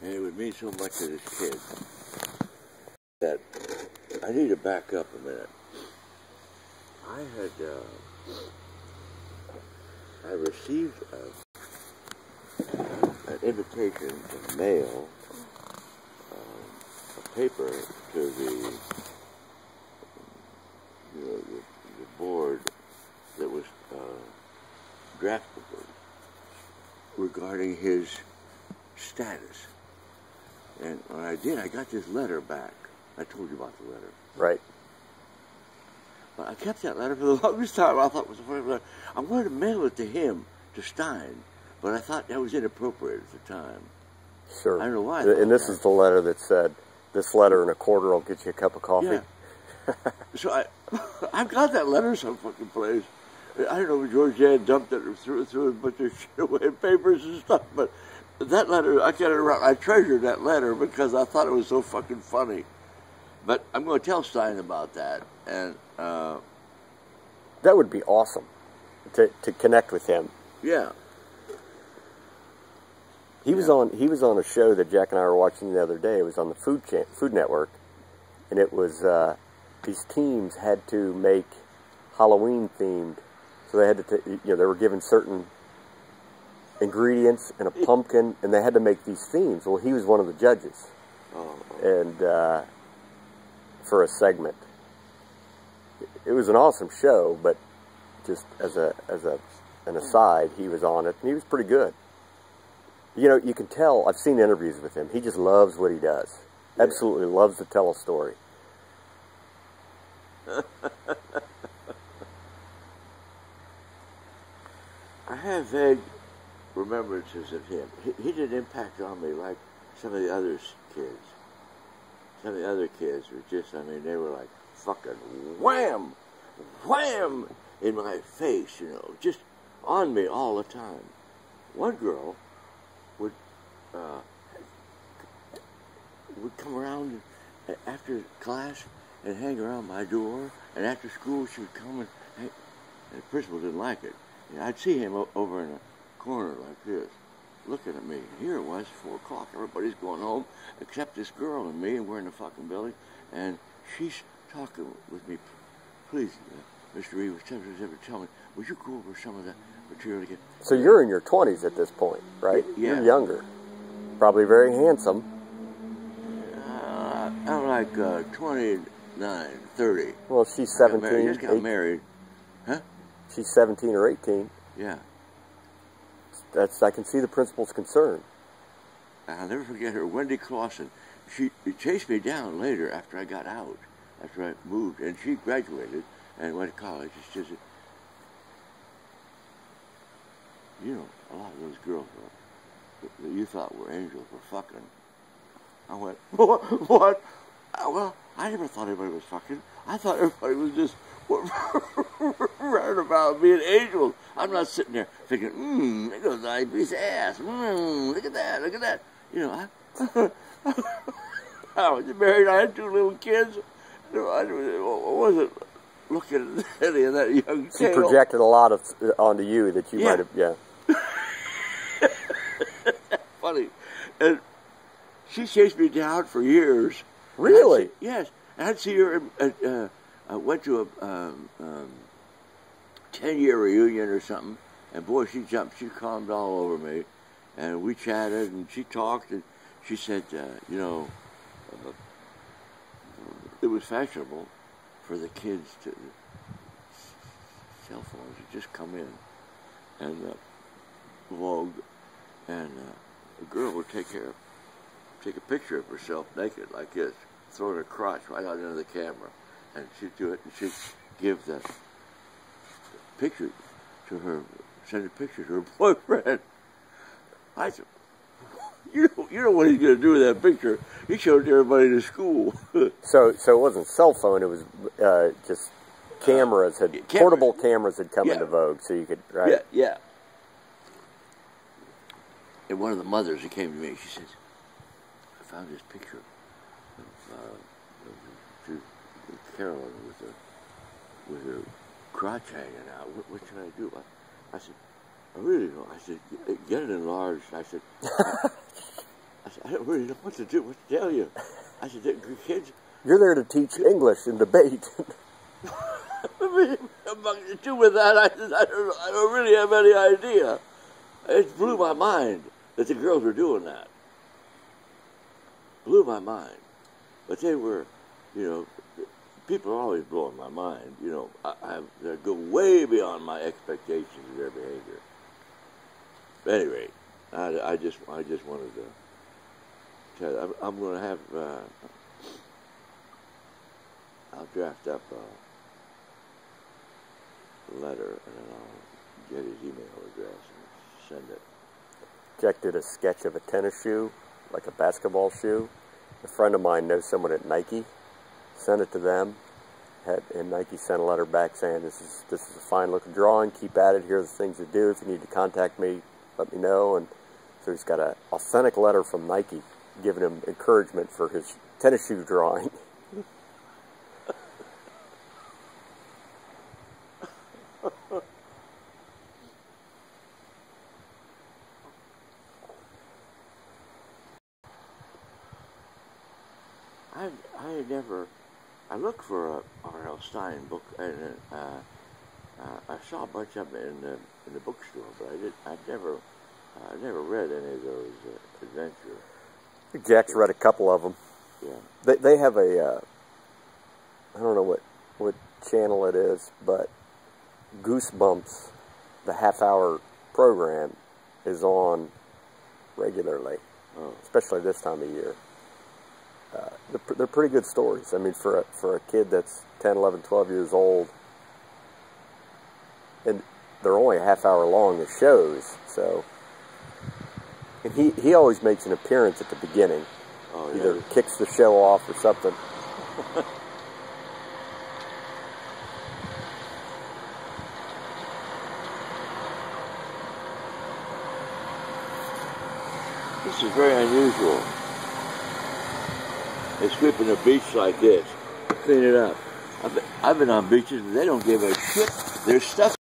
and it would mean so much to this kid that I need to back up a minute. I received an invitation in mail, a paper to the board that was drafted regarding his status. And when I did, I got this letter back. I told you about the letter. Right. But I kept that letter for the longest time. I thought it was the first letter. I wanted to mail it to him, to Stein, but I thought that was inappropriate at the time. Sure. I don't know why. And this is the letter that said, "This letter and a quarter will get you a cup of coffee." Yeah. So I've got that letter some fucking place. I don't know if Georgianne dumped it or threw a bunch of shit away in papers and stuff, but that letter, I can't remember. I treasured that letter because I thought it was so fucking funny. But I'm going to tell Stein about that, and that would be awesome to connect with him. Yeah. He was on a show that Jack and I were watching the other day. It was on the Food Network, and it was these teams had to make Halloween themed. So they had to, they were given certain ingredients and a pumpkin, and they had to make these themes. Well, he was one of the judges, and for a segment. It was an awesome show, but just as an aside, he was on it, and he was pretty good. You know, you can tell. I've seen interviews with him. He just loves what he does. Yeah. Absolutely loves to tell a story. I have vague remembrances of him. He did impact on me like some of the other kids. Some of the other kids were just, they were like fucking wham, wham in my face, just on me all the time. One girl would come around after class and hang around my door, and after school she would come and the principal didn't like it. I'd see him over in a corner like this, looking at me. Here it was, 4 o'clock. Everybody's going home except this girl and me, and we're in the fucking building. And she's talking with me. Please, Mr. Reed, tell me, would you go over some of that material again? So you're in your 20s at this point, right? Yeah. You're younger. Probably very handsome. I'm like 29, 30. Well, she's 17. Just got married. Huh? She's 17 or 18. Yeah. I can see the principal's concern. I'll never forget her, Wendy Clausen. She chased me down later after I got out, after I moved, and she graduated and went to college. She said, a lot of those girls that you thought were angels were fucking. I went, what? Well, I never thought anybody was fucking. I thought everybody was just running about being angels. I'm not sitting there thinking, there goes that piece of ass. Look at that. I was married. I had 2 little kids. I wasn't looking at any of that young She projected a lot onto you that you might have, yeah. Funny. And she chased me down for years. Really? Yes. I'd see her I went to a 10-year reunion or something, and boy, she calmed all over me, and we chatted, and she talked, and she said, it was fashionable for the kids to, cell phones would just come in, and Vogue, and a girl would take a picture of herself naked like this, throwing her crotch right out into the camera. And she'd do it, and she'd give the picture to her, send a picture to her boyfriend. I said, you know what he's going to do with that picture? He showed it to everybody in school. So it wasn't cell phone, it was just cameras, portable cameras had come into vogue, so you could, right? Yeah. And one of the mothers that came to me, she says, I found this picture of Carolyn with her crotch hanging out. What should I do? I said, I really don't. I said, get it enlarged. I I said, I don't really know what to do, what to tell you. I said, the kids... You're there to teach English and debate. Do with that, I don't really have any idea. It blew my mind that the girls were doing that. Blew my mind. But they were, you know, people are always blowing my mind. You know, they go way beyond my expectations of their behavior. But at any rate, I just wanted to tell you, I'm going to have, I'll draft up a letter and then I'll get his email address and send it. Jack did a sketch of a tennis shoe, like a basketball shoe. A friend of mine knows someone at Nike, sent it to them, and Nike sent a letter back saying, this is a fine looking drawing, keep at it, here are the things to do, if you need to contact me, let me know. And so he's got an authentic letter from Nike giving him encouragement for his tennis shoe drawing. I looked for a R.L. Stine book, and I saw a bunch of them in the bookstore, but I never read any of those adventures. Jack's read a couple of them. Yeah. They have a, I don't know what channel it is, but Goosebumps, the half-hour program, is on regularly, especially this time of year. They're pretty good stories. I mean, for a kid that's 10, 11, 12 years old, and they're only a half hour long, the shows. So, and he always makes an appearance at the beginning. Oh, yeah. Either kicks the show off or something. This is very unusual. They sweeping a beach like this, clean it up. I've been on beaches, but they don't give a shit. There's stuff